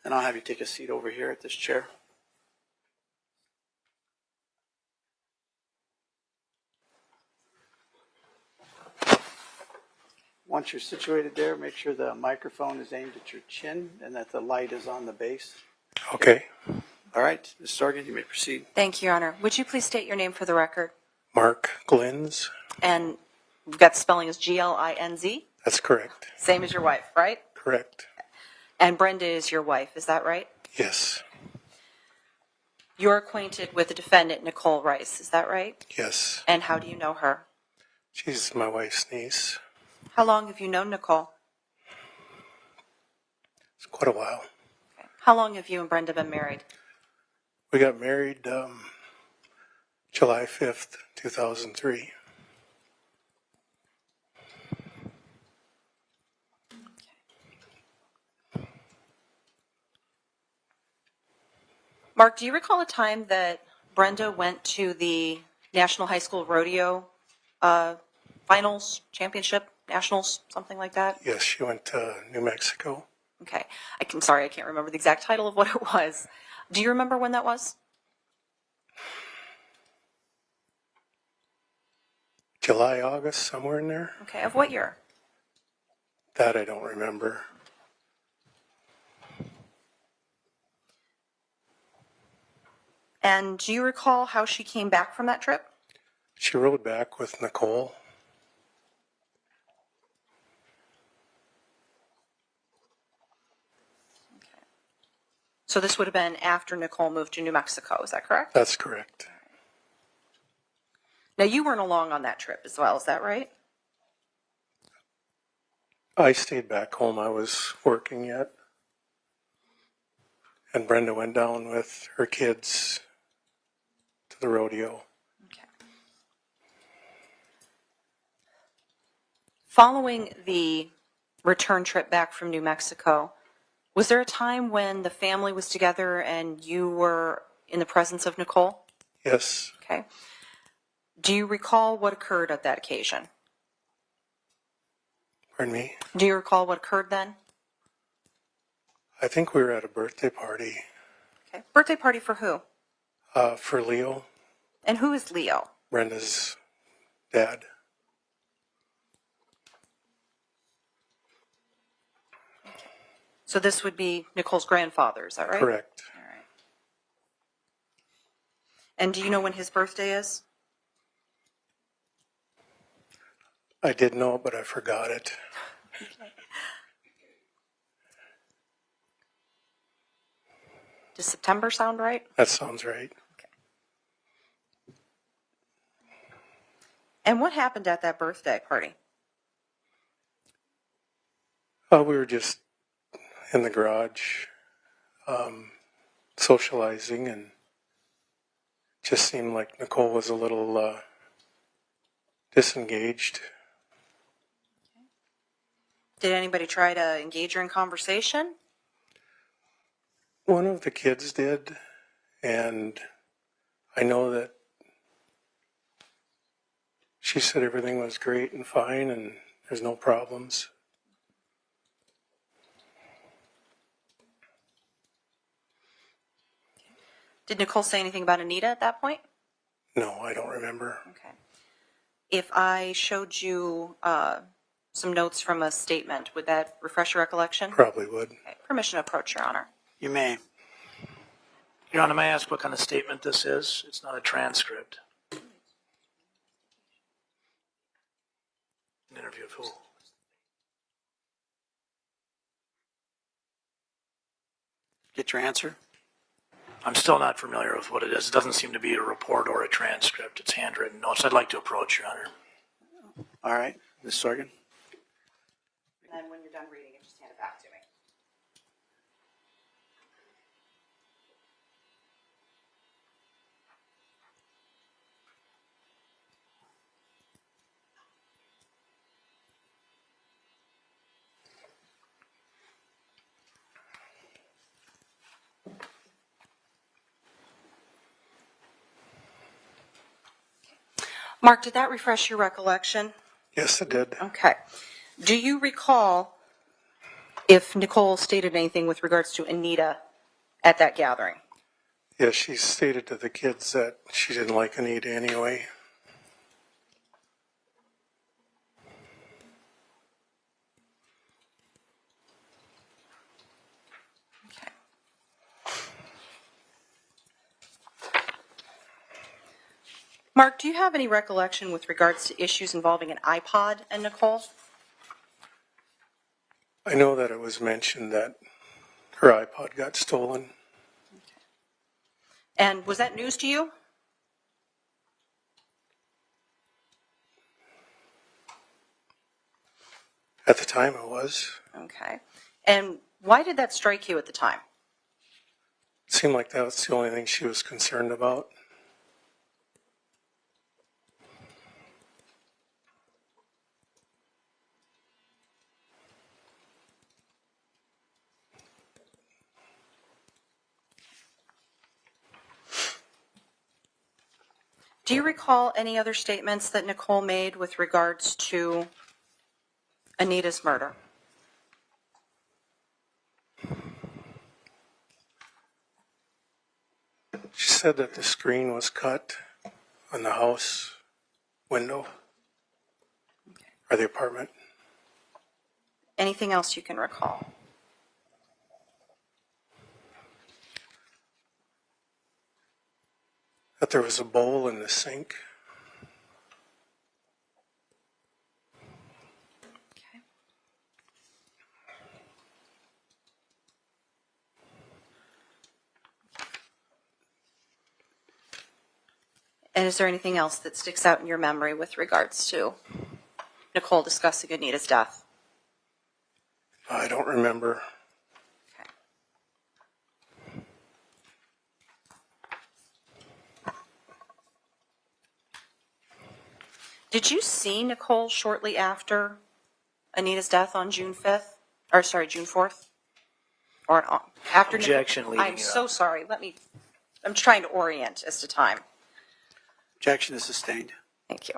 And I'll have you take a seat over here at this chair. Once you're situated there, make sure the microphone is aimed at your chin and that the light is on the base. Okay. All right, Ms. Sorgan, you may proceed. Thank you, Your Honor. Would you please state your name for the record? Mark Glinz. And we've got the spelling as Glinz? That's correct. Same as your wife, right? Correct. And Brenda is your wife, is that right? Yes. You're acquainted with the defendant, Nichole Rice, is that right? Yes. And how do you know her? She's my wife's niece. How long have you known Nicole? It's quite a while. Okay. How long have you and Brenda been married? We got married July 5th, 2003. Mark, do you recall a time that Brenda went to the National High School Rodeo finals, championship, nationals, something like that? Yes, she went to New Mexico. Okay. I'm sorry, I can't remember the exact title of what it was. Do you remember when that was? July, August, somewhere in there. Okay. Of what year? That I don't remember. And do you recall how she came back from that trip? She rode back with Nicole. Okay. So this would have been after Nicole moved to New Mexico, is that correct? That's correct. Now you weren't along on that trip as well, is that right? I stayed back home. I was working yet. And Brenda went down with her kids to the rodeo. Okay. Following the return trip back from New Mexico, was there a time when the family was together and you were in the presence of Nicole? Yes. Okay. Do you recall what occurred at that occasion? Pardon me? Do you recall what occurred then? I think we were at a birthday party. Okay. Birthday party for who? For Leo, And who is Leo? Brenda's dad. So this would be Nicole's grandfather, is that right? Correct. All right. And do you know when his birthday is? I did know, but I forgot it. Does September sound right? That sounds right. Okay. And what happened at that birthday party? We were just in the garage socializing, and it just seemed like Nicole was a little disengaged. Did anybody try to engage her in conversation? One of the kids did, and I know that she said everything was great and fine and there's no problems. Did Nicole say anything about Anita at that point? No, I don't remember. Okay. If I showed you some notes from a statement, would that refresh your recollection? Probably would. Okay. Permission to approach, Your Honor. You may. Your Honor, may I ask what kind of statement this is? It's not a transcript. An interview of who? Get your answer. I'm still not familiar with what it is. It doesn't seem to be a report or a transcript. It's handwritten notes. I'd like to approach, Your Honor. All right, Ms. Sorgan. And when you're done reading it, just hand it back to me. Mark, did that refresh your recollection? Yes, it did. Okay. Do you recall if Nichole stated anything with regards to Anita at that gathering. Yeah, she stated to the kids that she didn't like Anita anyway. Mark, do you have any recollection with regards to issues involving an iPod and Nichole? I know that it was mentioned that her iPod got stolen. And was that news to you? At the time it was. Okay. And why did that strike you at the time? It seemed like that was the only thing she was concerned about. Do you recall any other statements that Nichole made with regards to Anita's murder? She said that the screen was cut on the house window or the apartment. Anything else you can recall? That there was a bowl in the sink. Okay. And is there anything else that sticks out in your memory with regards to Nichole discussing Anita's death? I don't remember. Okay. Did you see Nichole shortly after Anita's death on June 5th? Or sorry, June 4th? Or after? Objection, leading I'm it so up. sorry. I'm trying to orient as to time. Objection is sustained. Thank you.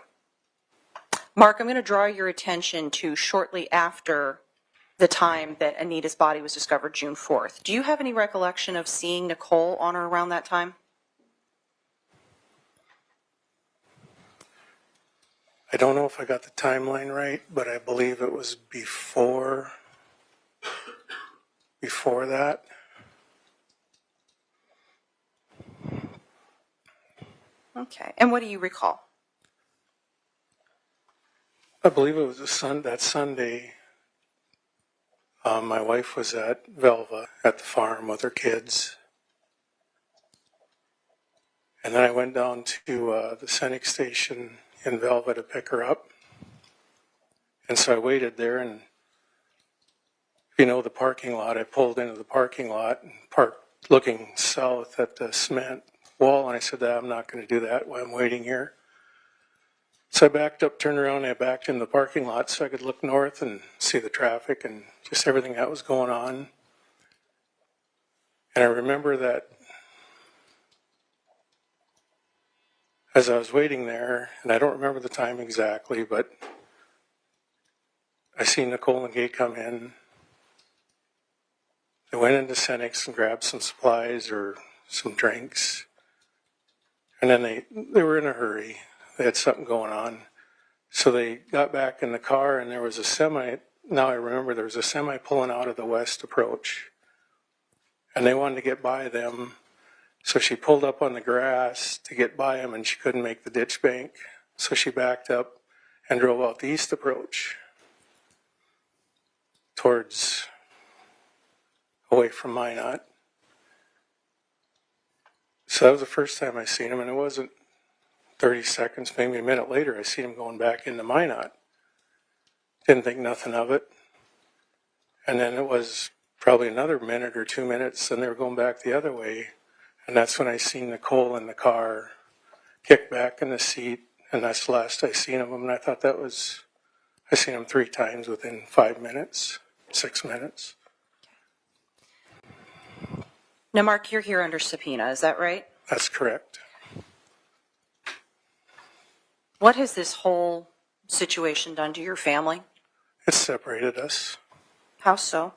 Mark, I'm going to draw your attention to shortly after the time that Anita's body was discovered, June 4th. Do you have any recollection of seeing Nichole on or around that time? I don't know if I got the timeline right, but I believe it was before that. Okay. And what do you recall? I believe it was that Sunday. My wife was at Velva at the farm with her kids. And then I went down to the Cenex Station in Velva to pick her up. And so I waited there, and the parking lot, I pulled into the parking lot and parked looking south at the cement wall, and I said, I'm not going to do that while I'm waiting here. So I backed up, turned around, and I backed in the parking lot so I could look north and see the traffic and just everything that was going on. And I remember that as I was waiting there, and I don't remember the time exactly, but I seen Nichole and Gay come in. They went into Cenex and grabbed some supplies or some drinks. And then they were in a hurry. They had something going on. So they got back in the car, and there was a semi. Now I remember there was a semi pulling out of the west approach. And they wanted to get by them. So she pulled up on the grass to get by them, and she couldn't make the ditch bank. So she backed up and drove out the east approach towards away from Minot. So that was the first time I seen him, and it wasn't 30 seconds, maybe a minute later, I seen him going back into Minot. Didn't think nothing of it. And then it was probably another minute or 2 minutes, and they were going back the other way. And that's when I seen Nichole in the car, kick back in the seat, and that's the last I seen of him. And I thought I seen him 3 times within 5 minutes, 6 minutes. Now, Mark, you're here under subpoena, is that right? That's correct. What has this whole situation done to your family? It separated us. How so?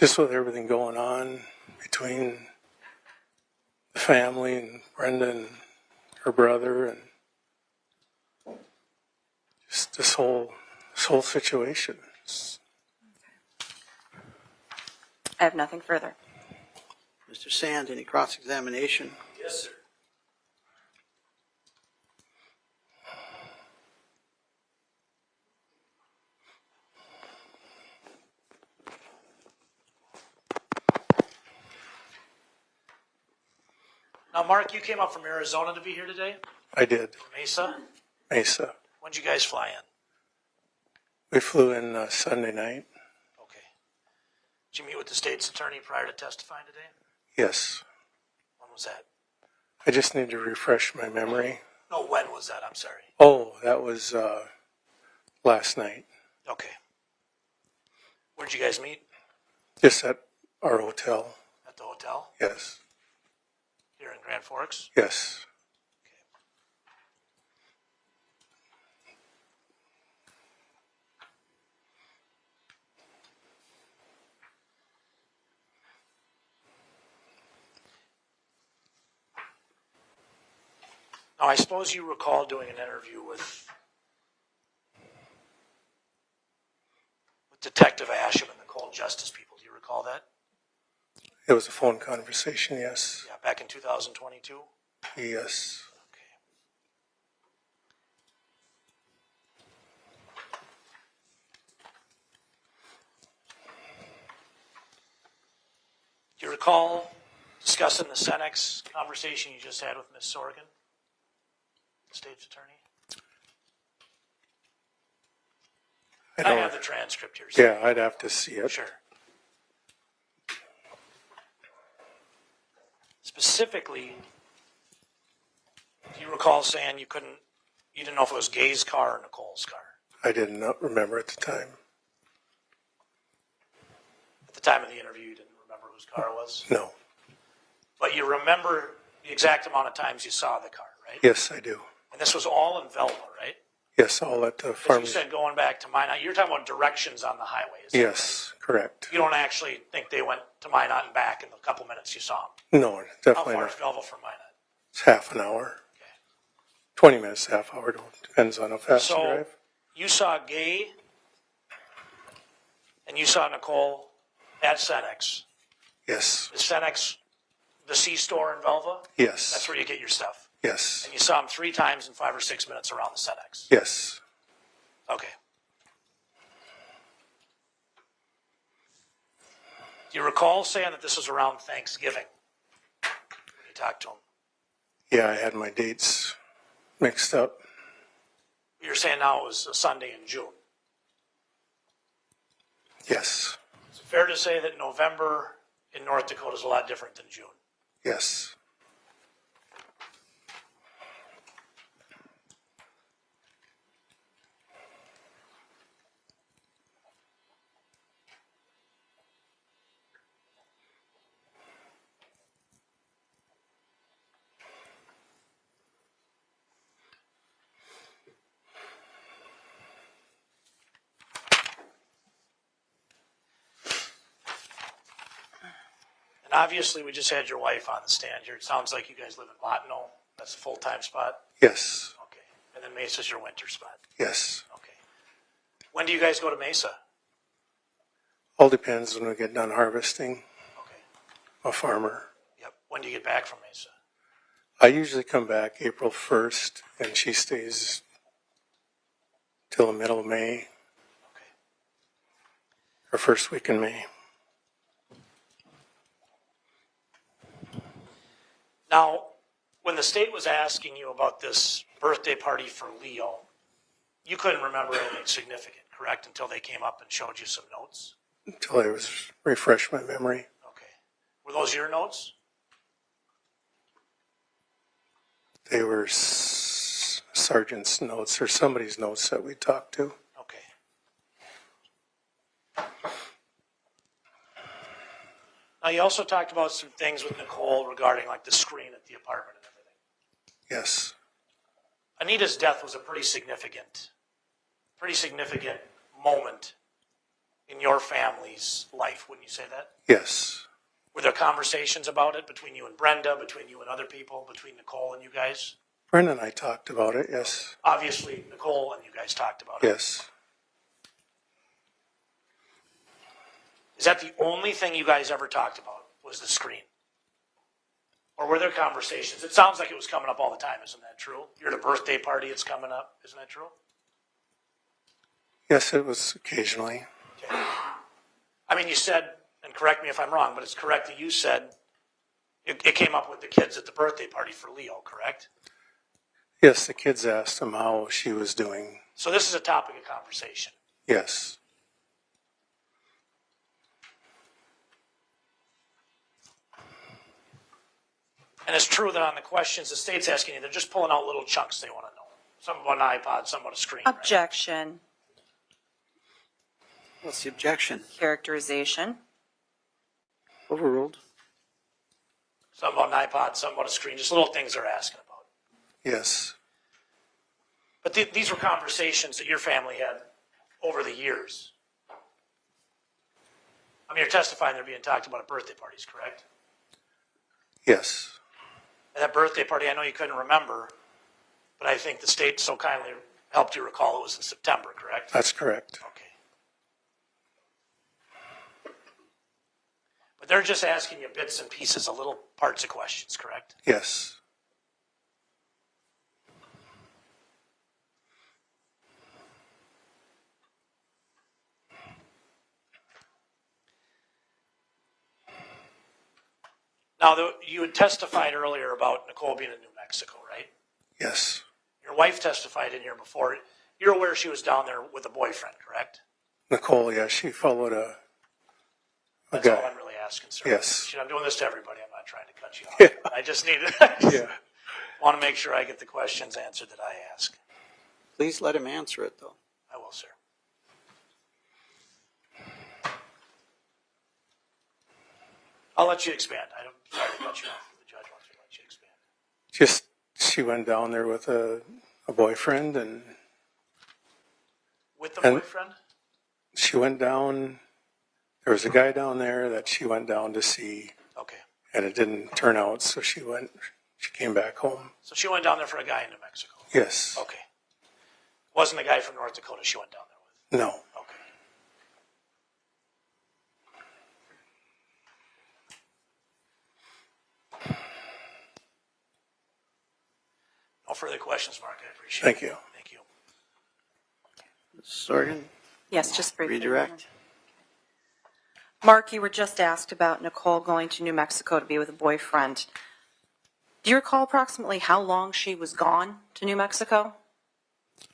just with everything going on between the family and Brenda and her brother and just this whole situation. I have nothing further. Mr. Sand, any cross-examination? Yes, sir. Now, Mark, you came up from Arizona to be here today? I did. Mesa? Mesa. When'd you guys fly in? We flew in Sunday night. Okay. Did you meet with the state's attorney prior to testifying today? Yes. When was that? I just need to refresh my memory. No, when was that? I'm sorry. Oh, that was last night. Okay. Where'd you guys meet? Just at our hotel. At the hotel? Yes. Here in Grand Forks? Yes. Now, I suppose you recall doing an interview with Detective Asham and the Cold Justice people. Do you recall that? It was a phone conversation, yes. Yeah, back in 2022? Yes. Okay. Do you recall discussing the Cenex conversation you just had with Ms. Sorgan, the state's attorney? I have the transcript here. So Yeah, I'd have to see it. sure. Specifically, do you recall saying you didn't know if it was Gay's car or Nicole's car? I did not remember at the time. At the time of the interview, you didn't remember whose car it was? No. But you remember the exact amount of times you saw the car, right? Yes, I do. And this was all in Velva, right? Yes, all at the 'Cause farm. you said going back to Minot, you're talking about directions on the highway. Is that Yes, correct. right? You don't actually think they went to Minot and back in the couple minutes you saw them? No, How definitely far not. is Velva from Minot? It's half an hour. Okay. 20 minutes, half hour. Depends on how fast you So drive. you saw Gay and you saw Nicole at Cenex. Yes. Is Cenex the C-store in Velva? Yes. That's where you get your stuff. Yes. And you saw them 3 times in 5 or 6 minutes around the Cenex. Yes. Okay. Do you recall saying that this was around Thanksgiving when you talked to him? Yeah, I had my dates mixed up. You're saying now it was a Sunday in June. Yes. Is it fair to say that November in North Dakota is a lot different than June? Yes. And obviously, we just had your wife on the stand here. It sounds like you guys live in Botano. That's a full-time spot. Yes. Okay. And then Mesa's your winter spot. Yes. Okay. When do you guys go to Mesa? All depends when we get done harvesting. Okay. I'm a farmer. Yep. When do you get back from Mesa? I usually come back April 1st, and she stays till the middle of May, Okay. or first week in May. Now, when the state was asking you about this birthday party for Leo, you couldn't remember anything significant, correct? Until they came up and showed you some notes? Until I was refresh my memory. Okay. Were those your notes? They were sergeant's notes or somebody's notes that we talked to. Okay. Now, you also talked about some things with Nicole regarding like the screen at the apartment and everything. Yes. Anita's death was a pretty significant moment in your family's life, wouldn't you say that? Yes. Were there conversations about it between you and Brenda, between you and other people, between Nichole and you guys? Brenda and I talked about it, yes. Obviously, Nichole and you guys talked about it. Yes. Is that the only thing you guys ever talked about, was the screen? Or were there conversations? It sounds like it was coming up all the time, isn't that true? You're at a birthday party, it's coming up, isn't that true? Yes, it was occasionally. Okay. I mean, you said, and correct me if I'm wrong, but it's correct that you said it came up with the kids at the birthday party for Leo, correct? Yes, the kids asked him how she was doing. So this is a topic of conversation. Yes. And it's true that on the questions the state's asking you, they're just pulling out little chunks they want to know. Some about an iPod, some about a screen. Right? Objection. What's the objection? Characterization. Overruled. Some about an iPod, some about a screen, just little things they're asking about. Yes. But these were conversations that your family had over the years. I mean, you're testifying they're being talked about at birthday parties, correct? Yes. At that birthday party, I know you couldn't remember, but I think the state so kindly helped you recall it was in September, correct? That's correct. Okay. But they're just asking you bits and pieces of little parts of questions, correct? Yes. Now, you had testified earlier about Nichole being in New Mexico, right? Yes. Your wife testified in here before. You're aware she was down there with a boyfriend, correct? Nicole, yeah, she followed a That's guy. all I'm really asking, sir. Yes. I'm doing this to everybody. I'm not trying to cut you off. Yeah. I just need Yeah. want to make sure I get the questions answered that I ask. Please let him answer it, though. I will, sir. I'll let you expand. I'm sorry to cut you off. The judge wants me to let you expand. Just, she went down there with a boyfriend, and With the And- boyfriend? she went down. There was a guy down there that she went down to see, Okay. and it didn't turn out, so she came back home. So she went down there for a guy in New Mexico. Yes. Okay. Wasn't the guy from North Dakota she went down there with? No. Okay. No further questions, Mark. I appreciate Thank it. you. Thank you. Sorgan, Yes, just briefly. redirect. Mark, you were just asked about Nichole going to New Mexico to be with a boyfriend. Do you recall approximately how long she was gone to New Mexico?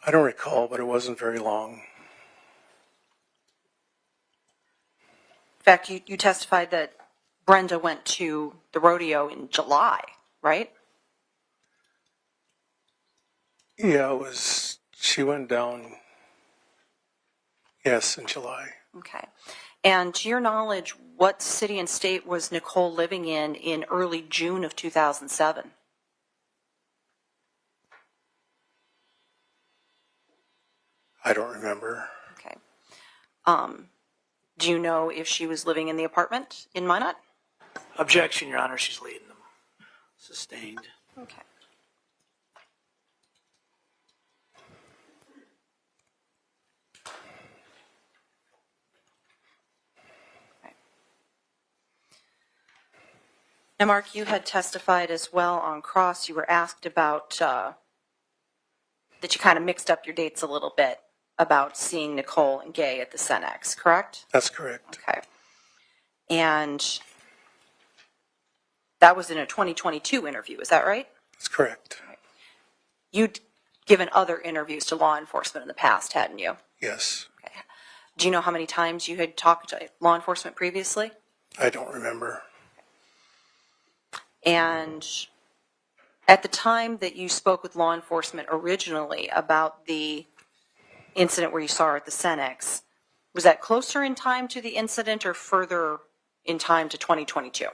I don't recall, but it wasn't very long. In fact, you testified that Brenda went to the rodeo in July, right? Yeah, it was, she went down, yes, in July. Okay. And to your knowledge, what city and state was Nichole living in early June of 2007? I don't remember. Okay. Do you know if she was living in the apartment in Minot? Objection, Your Honor. She's leading them. Sustained. Okay. Now, Mark, you had testified as well on cross. You were asked about that you kind of mixed up your dates a little bit about seeing Nichole and Gay at the Cenex, correct? That's correct. Okay. And that was in a 2022 interview, is that right? That's correct. You'd given other interviews to law enforcement in the past, hadn't you? Yes. Okay. Do you know how many times you had talked to law enforcement previously? I don't remember. And at the time that you spoke with law enforcement originally about the incident where you saw her at the Cenex, was that closer in time to the incident or further in time to 2022? You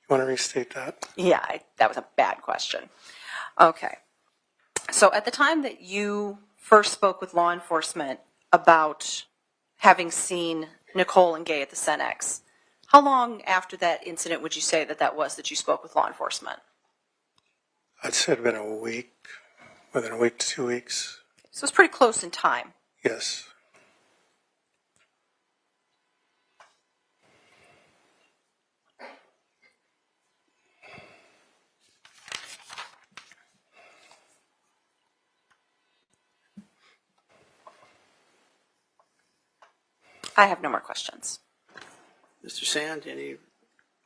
want to restate that? Yeah, that was a bad question. Okay. So at the time that you first spoke with law enforcement about having seen Nichole and Gay at the Cenex. How long after that incident would you say that was that you spoke with law enforcement? I'd say it'd been a week, within a week to 2 weeks. So it's pretty close in time. Yes. I have no more questions. Mr. Sand, any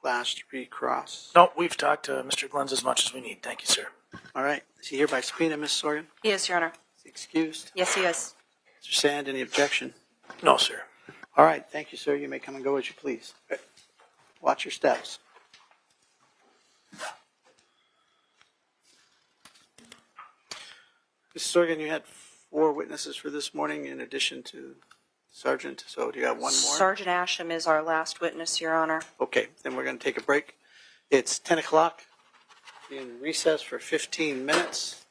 last recross? No, we've talked to Mr. Glinz as much as we need. Thank you, sir. All right. Is he here by subpoena, Ms. Sorgan? He is, Your Honor. Is he excused? Yes, he is. Mr. Sand, any objection? No, sir. All right. Thank you, sir. You may come and go as you please. Watch your steps. Ms. Sorgan, you had 4 witnesses for this morning in addition to Sergeant. So do you have one more? Sergeant Asham is our last witness, Your Honor. Okay, then we're going to take a break. It's 10 o'clock. In recess for 15 minutes.